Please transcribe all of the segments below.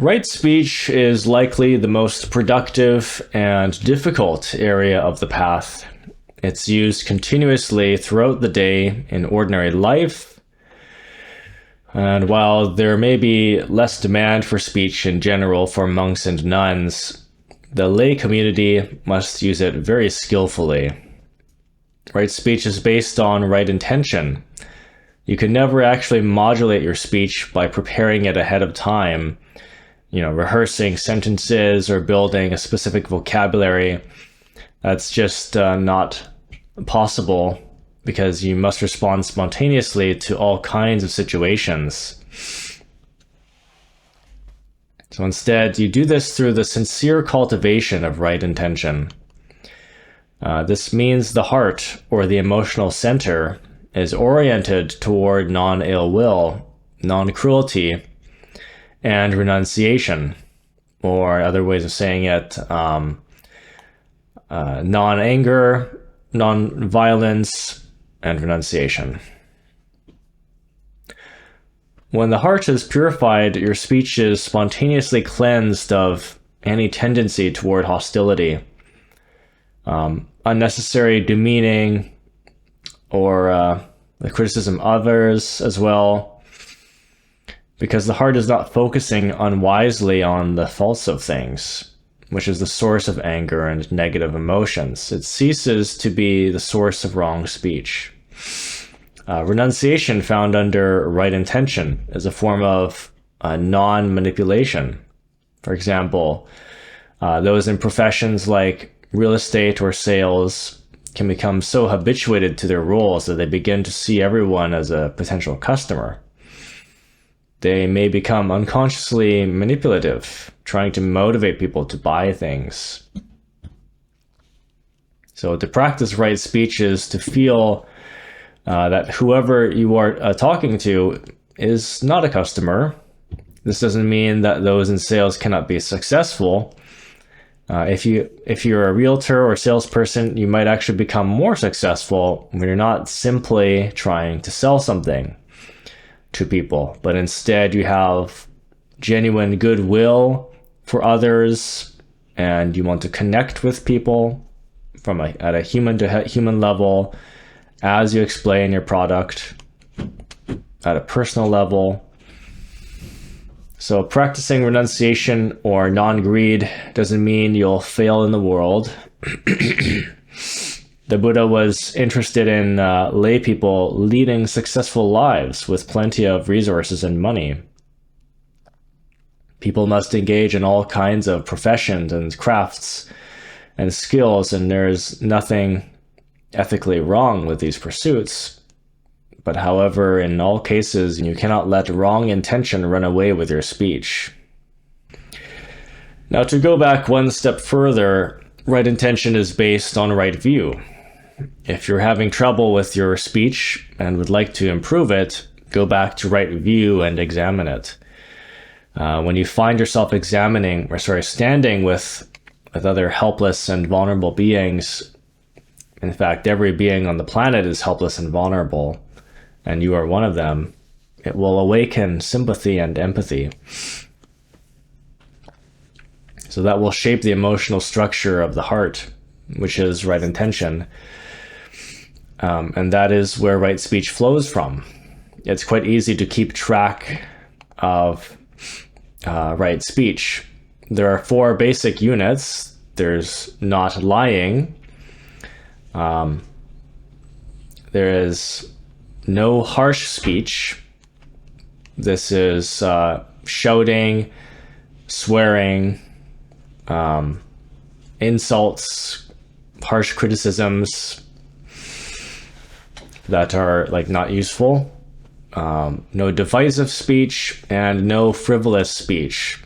Right speech is likely the most productive and difficult area of the path. It's used continuously throughout the day in ordinary life. And while there may be less demand for speech in general for monks and nuns, the lay community must use it very skillfully. Right speech is based on right intention. You can never actually modulate your speech by preparing it ahead of time, rehearsing sentences or building a specific vocabulary. That's just not possible because you must respond spontaneously to all kinds of situations. So instead, you do this through the sincere cultivation of right intention. This means the heart, or the emotional center, is oriented toward non-ill will, non-cruelty, and renunciation, or other ways of saying it, non-anger, non-violence, and renunciation. When the heart is purified, your speech is spontaneously cleansed of any tendency toward hostility, unnecessary demeaning, or the criticism of others as well, because the heart is not focusing unwisely on the faults of things, which is the source of anger and negative emotions. It ceases to be the source of wrong speech. Renunciation found under right intention is a form of non-manipulation. For example, those in professions like real estate or sales can become so habituated to their roles that they begin to see everyone as a potential customer. They may become unconsciously manipulative, trying to motivate people to buy things. So to practice right speech is to feel that whoever you are talking to is not a customer. This doesn't mean that those in sales cannot be successful. If you're a realtor or salesperson, you might actually become more successful when you're not simply trying to sell something to people, but instead you have genuine goodwill for others, and you want to connect with people at a human to human level as you explain your product at a personal level. So practicing renunciation or non-greed doesn't mean you'll fail in the world. The Buddha was interested in lay people leading successful lives with plenty of resources and money. People must engage in all kinds of professions and crafts and skills, and there's nothing ethically wrong with these pursuits. But however, in all cases, you cannot let wrong intention run away with your speech. Now, to go back one step further, right intention is based on right view. If you're having trouble with your speech and would like to improve it, go back to right view and examine it. When you find yourself standing with other helpless and vulnerable beings, in fact, every being on the planet is helpless and vulnerable, and you are one of them, it will awaken sympathy and empathy. So that will shape the emotional structure of the heart, which is right intention. And that is where right speech flows from. It's quite easy to keep track of right speech. There are 4 basic units. There's not lying. There is no harsh speech. This is shouting, swearing, insults, harsh criticisms that are not useful. No divisive speech, and no frivolous speech.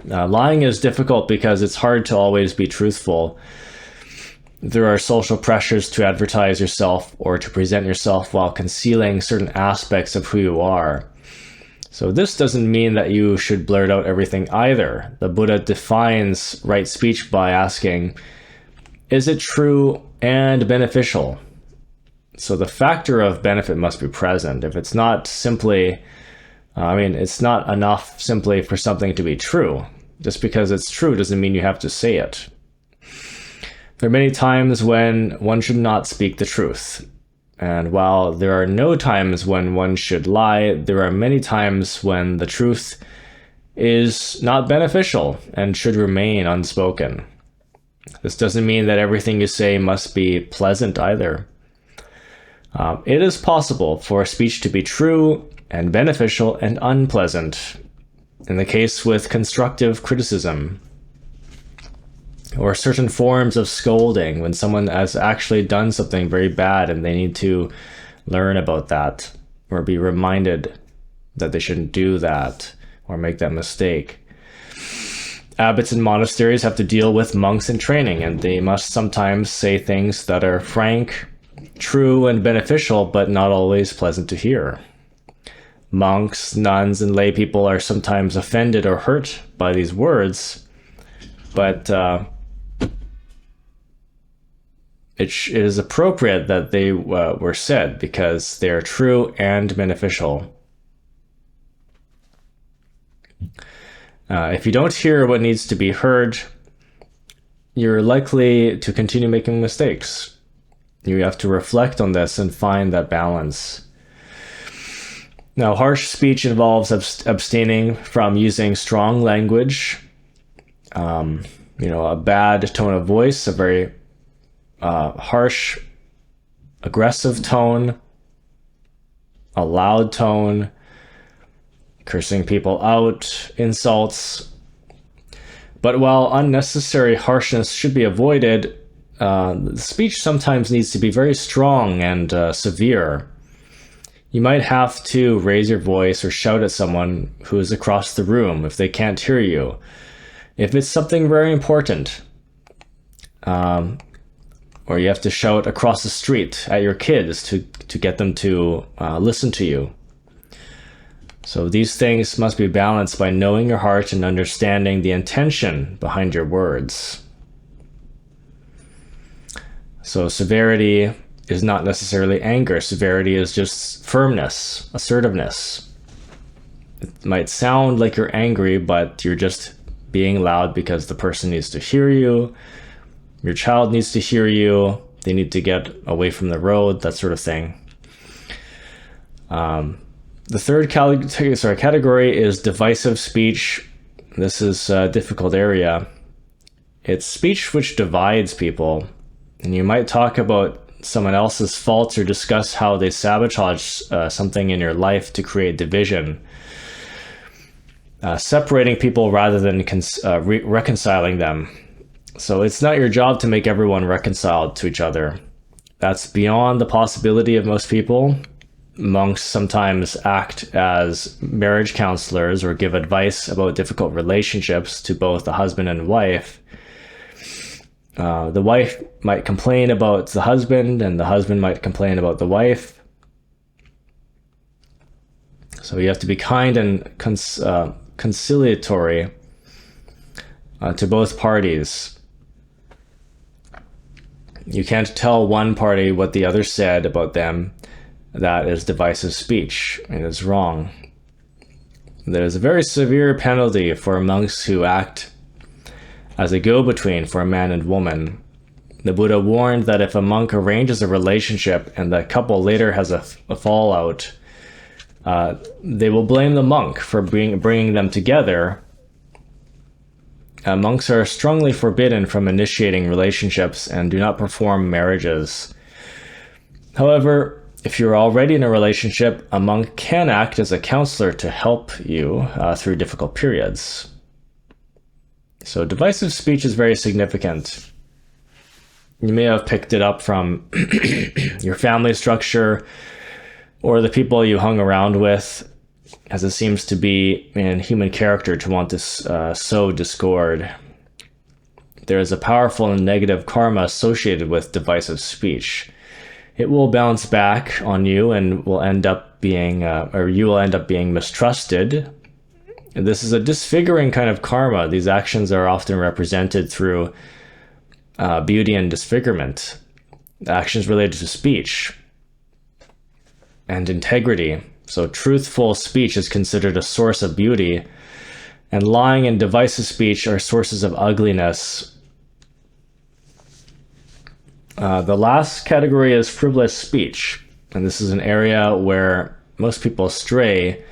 Lying is difficult because it's hard to always be truthful. There are social pressures to advertise yourself or to present yourself while concealing certain aspects of who you are. So this doesn't mean that you should blurt out everything either. The Buddha defines right speech by asking, is it true and beneficial? So the factor of benefit must be present. If it's not simply I mean, it's not enough simply for something to be true. Just because it's true doesn't mean you have to say it. There are many times when one should not speak the truth. And while there are no times when one should lie, there are many times when the truth is not beneficial and should remain unspoken. This doesn't mean that everything you say must be pleasant either. It is possible for a speech to be true and beneficial and unpleasant. In the case with constructive criticism, or certain forms of scolding when someone has actually done something very bad and they need to learn about that or be reminded that they shouldn't do that or make that mistake. Abbots in monasteries have to deal with monks in training, and they must sometimes say things that are frank, true, and beneficial, but not always pleasant to hear. Monks, nuns, and lay people are sometimes offended or hurt by these words, but it is appropriate that they were said because they are true and beneficial. If you don't hear what needs to be heard, you're likely to continue making mistakes. You have to reflect on this and find that balance. Now, harsh speech involves abstaining from using strong language, a bad tone of voice, a very harsh, aggressive tone, a loud tone, cursing people out, insults. But while unnecessary harshness should be avoided, the speech sometimes needs to be very strong and severe. You might have to raise your voice or shout at someone who is across the room if they can't hear you. If it's something very important, or you have to shout across the street at your kids to get them to listen to you. So these things must be balanced by knowing your heart and understanding the intention behind your words. So severity is not necessarily anger. Severity is just firmness, assertiveness. It might sound like you're angry, but you're just being loud because the person needs to hear you. Your child needs to hear you. They need to get away from the road, that sort of thing. The third category is divisive speech. This is a difficult area. It's speech which divides people. And you might talk about someone else's faults or discuss how they sabotage something in your life to create division. Separating people rather than reconciling them. So it's not your job to make everyone reconciled to each other. That's beyond the possibility of most people. Monks sometimes act as marriage counselors or give advice about difficult relationships to both the husband and wife. The wife might complain about the husband, and the husband might complain about the wife. So you have to be kind and conciliatory to both parties. You can't tell one party what the other said about them. That is divisive speech. It is wrong. There's a very severe penalty for monks who act as a go-between for a man and woman. The Buddha warned that if a monk arranges a relationship and the couple later has a fallout, they will blame the monk for bringing them together. Monks are strongly forbidden from initiating relationships and do not perform marriages. However, if you're already in a relationship, a monk can act as a counselor to help you through difficult periods. So divisive speech is very significant. You may have picked it up from your family structure or the people you hung around with, as it seems to be in human character to want to sow discord. There is a powerful and negative karma associated with divisive speech. It will bounce back on you and will end up being, you will end up being mistrusted. And this is a disfiguring kind of karma. These actions are often represented through beauty and disfigurement, actions related to speech and integrity. So truthful speech is considered a source of beauty, and lying and divisive speech are sources of ugliness. The last category is frivolous speech, and this is an area where most people stray,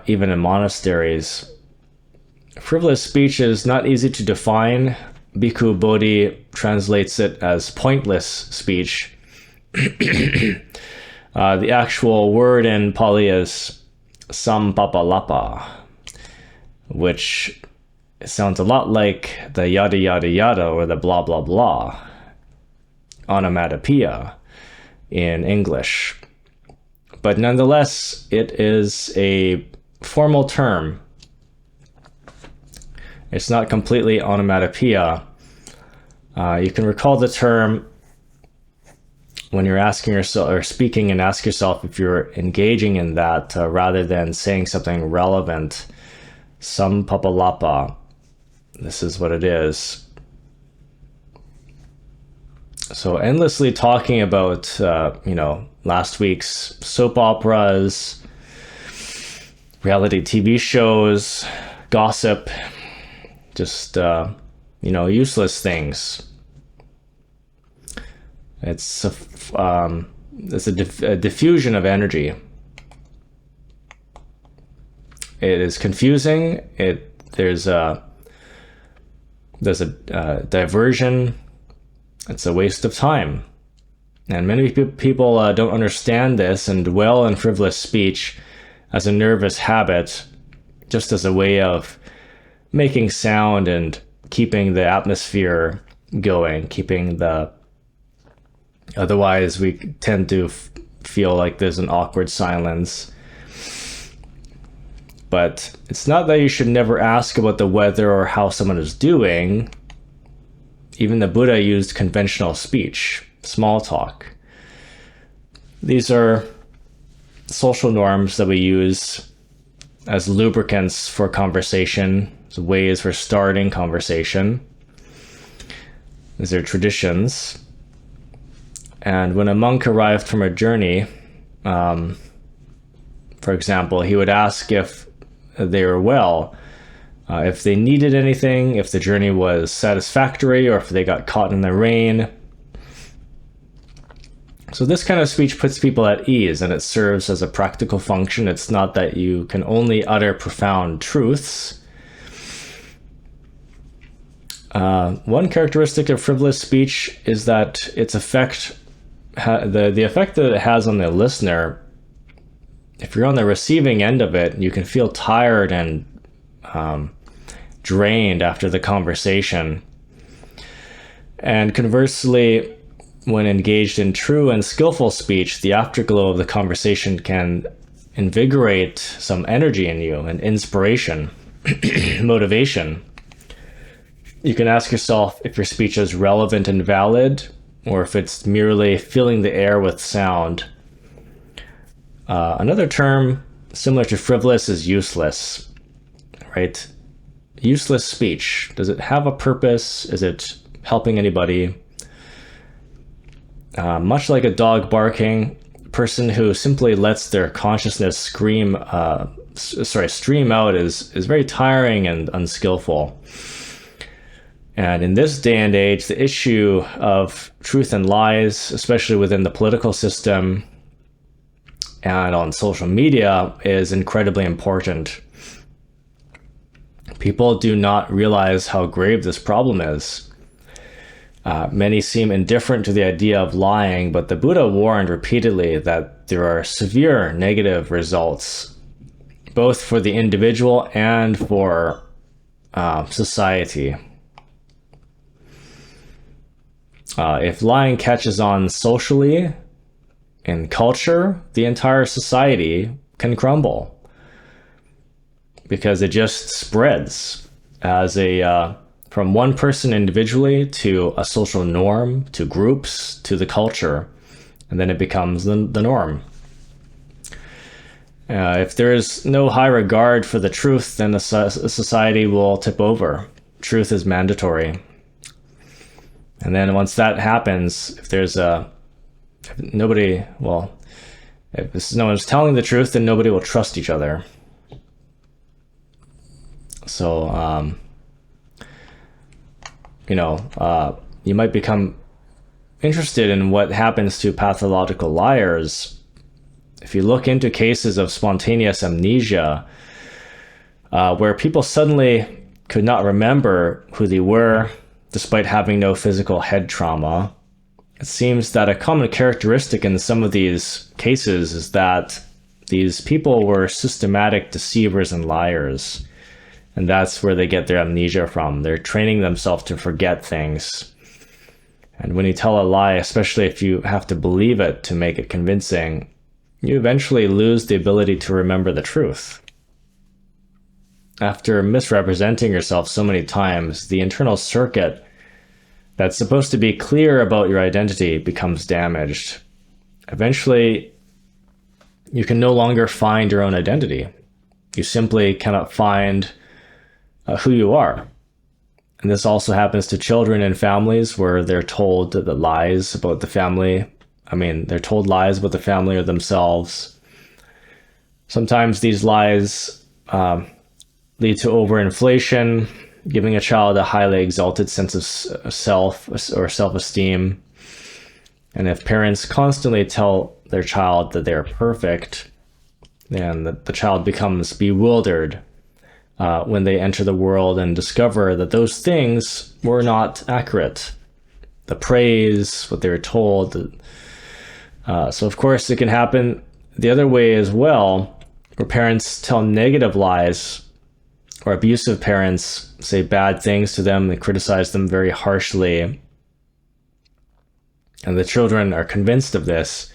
even in monasteries. Frivolous speech is not easy to define. Bhikkhu Bodhi translates it as pointless speech. The actual word in Pali is sampapalapa, which sounds a lot like the yadda yadda yadda or the blah blah blah onomatopoeia in English. But nonetheless, it is a formal term. It's not completely onomatopoeia. You can recall the term when you're asking yourself or speaking, and ask yourself if you're engaging in that rather than saying something relevant. Sampapalapa. This is what it is. So endlessly talking about, last week's soap operas, reality TV shows, gossip, just, useless things. It's a diffusion of energy. It is confusing. There's a diversion. It's a waste of time. And many people don't understand this and dwell in frivolous speech as a nervous habit, just as a way of making sound and keeping the atmosphere going, otherwise we tend to feel like there's an awkward silence. But it's not that you should never ask about the weather or how someone is doing. Even the Buddha used conventional speech, small talk. These are social norms that we use as lubricants for conversation, as ways for starting conversation. These are traditions. And when a monk arrived from a journey, for example, he would ask if they were well, if they needed anything, if the journey was satisfactory, or if they got caught in the rain. So this kind of speech puts people at ease, and it serves as a practical function. It's not that you can only utter profound truths. One characteristic of frivolous speech is that its effect, the effect that it has on the listener, if you're on the receiving end of it, you can feel tired and drained after the conversation. And conversely, when engaged in true and skillful speech, the afterglow of the conversation can invigorate some energy in you, and inspiration, motivation. You can ask yourself if your speech is relevant and valid, or if it's merely filling the air with sound. Another term similar to frivolous is useless, right? Useless speech. Does it have a purpose? Is it helping anybody? Much like a dog barking, a person who simply lets their consciousness stream out is very tiring and unskillful. And in this day and age, the issue of truth and lies, especially within the political system and on social media, is incredibly important. People do not realize how grave this problem is. Many seem indifferent to the idea of lying, but the Buddha warned repeatedly that there are severe negative results, both for the individual and for society. If lying catches on socially, in culture, the entire society can crumble, because it just spreads as from one person individually to a social norm, to groups, to the culture, and then it becomes the norm. If there is no high regard for the truth, then the society will tip over. Truth is mandatory. And then once that happens, if there's If no one's telling the truth, then nobody will trust each other. So, you might become interested in what happens to pathological liars. If you look into cases of spontaneous amnesia, where people suddenly could not remember who they were despite having no physical head trauma, it seems that a common characteristic in some of these cases is that these people were systematic deceivers and liars. And that's where they get their amnesia from. They're training themselves to forget things. And when you tell a lie, especially if you have to believe it to make it convincing, you eventually lose the ability to remember the truth. After misrepresenting yourself so many times, the internal circuit that's supposed to be clear about your identity becomes damaged. Eventually, you can no longer find your own identity. You simply cannot find who you are. And this also happens to children in families where they're told the lies about the family. They're told lies about the family or themselves. Sometimes these lies lead to overinflation, giving a child a highly exalted sense of self or self-esteem. And if parents constantly tell their child that they're perfect, then the child becomes bewildered when they enter the world and discover that those things were not accurate. The praise, what they were told. So of course it can happen the other way as well, where parents tell negative lies, or abusive parents say bad things to them and criticize them very harshly. And the children are convinced of this.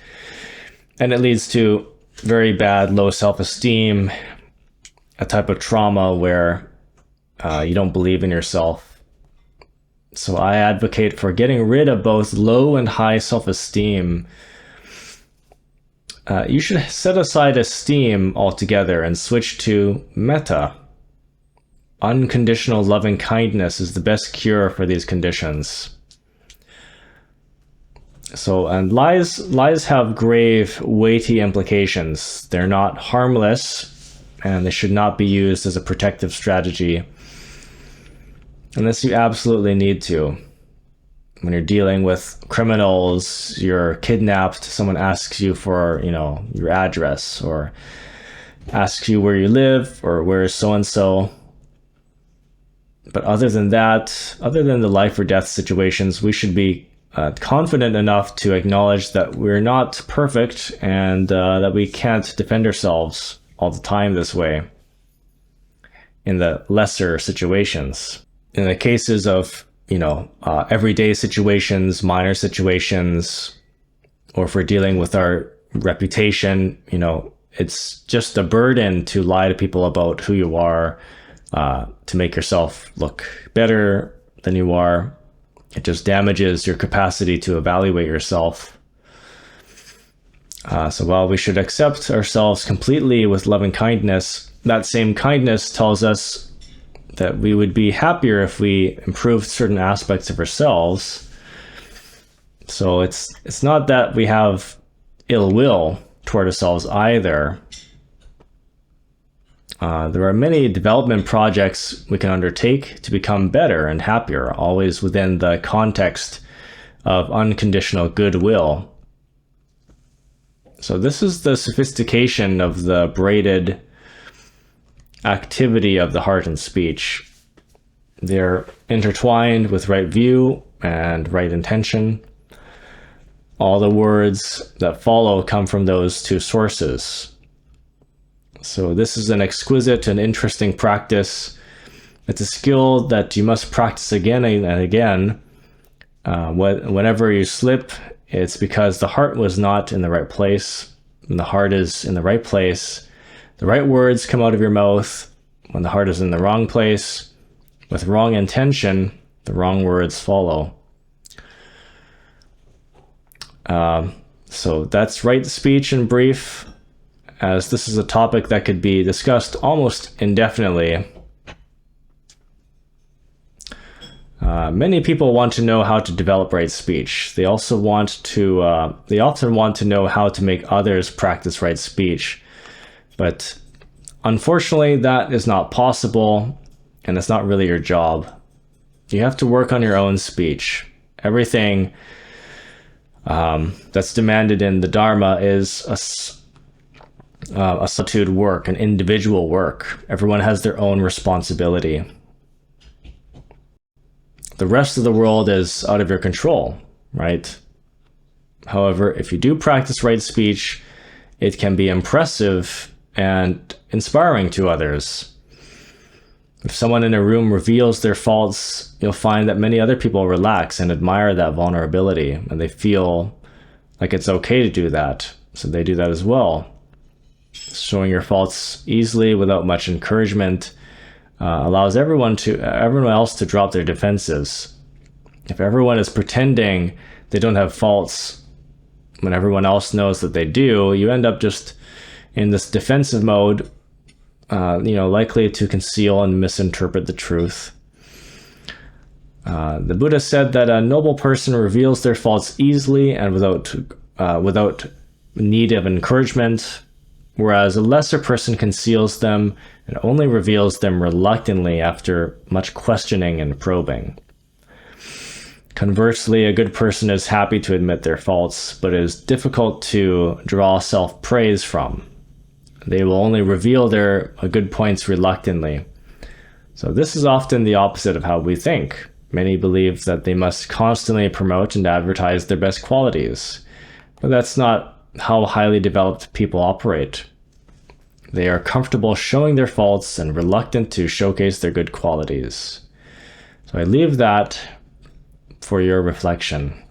And it leads to very bad, low self-esteem, a type of trauma where you don't believe in yourself. So I advocate for getting rid of both low and high self-esteem. You should set aside esteem altogether and switch to metta. Unconditional loving kindness is the best cure for these conditions. So, and lies have grave, weighty implications. They're not harmless, and they should not be used as a protective strategy unless you absolutely need to. When you're dealing with criminals, you're kidnapped, someone asks you for, your address, or asks you where you live, or where is so-and-so. But other than that, other than the life or death situations, we should be confident enough to acknowledge that we're not perfect and that we can't defend ourselves all the time this way in the lesser situations. In the cases of, everyday situations, minor situations, or if we're dealing with our reputation, it's just a burden to lie to people about who you are, to make yourself look better than you are. It just damages your capacity to evaluate yourself. So while we should accept ourselves completely with loving kindness, that same kindness tells us that we would be happier if we improved certain aspects of ourselves. So it's not that we have ill will toward ourselves either. There are many development projects we can undertake to become better and happier, always within the context of unconditional goodwill. So this is the sophistication of the braided activity of the heart and speech. They're intertwined with right view and right intention. All the words that follow come from those two sources. So this is an exquisite and interesting practice. It's a skill that you must practice again and again. Whenever you slip, it's because the heart was not in the right place. When the heart is in the right place, the right words come out of your mouth. When the heart is in the wrong place, with wrong intention, the wrong words follow. So that's right speech in brief, as this is a topic that could be discussed almost indefinitely. Many people want to know how to develop right speech. They often want to know how to make others practice right speech. But unfortunately, that is not possible, and it's not really your job. You have to work on your own speech. Everything that's demanded in the Dharma is a solitude work, an individual work. Everyone has their own responsibility. The rest of the world is out of your control, right? However, if you do practice right speech, it can be impressive and inspiring to others. If someone in a room reveals their faults, you'll find that many other people relax and admire that vulnerability, and they feel like it's okay to do that, so they do that as well. Showing your faults easily without much encouragement allows everyone else to drop their defenses. If everyone is pretending they don't have faults when everyone else knows that they do, you end up just in this defensive mode, likely to conceal and misinterpret the truth. The Buddha said that a noble person reveals their faults easily and without need of encouragement, whereas a lesser person conceals them and only reveals them reluctantly after much questioning and probing. Conversely, a good person is happy to admit their faults, but is difficult to draw self-praise from. They will only reveal their good points reluctantly. So this is often the opposite of how we think. Many believe that they must constantly promote and advertise their best qualities, but that's not how highly developed people operate. They are comfortable showing their faults and reluctant to showcase their good qualities. So I leave that for your reflection.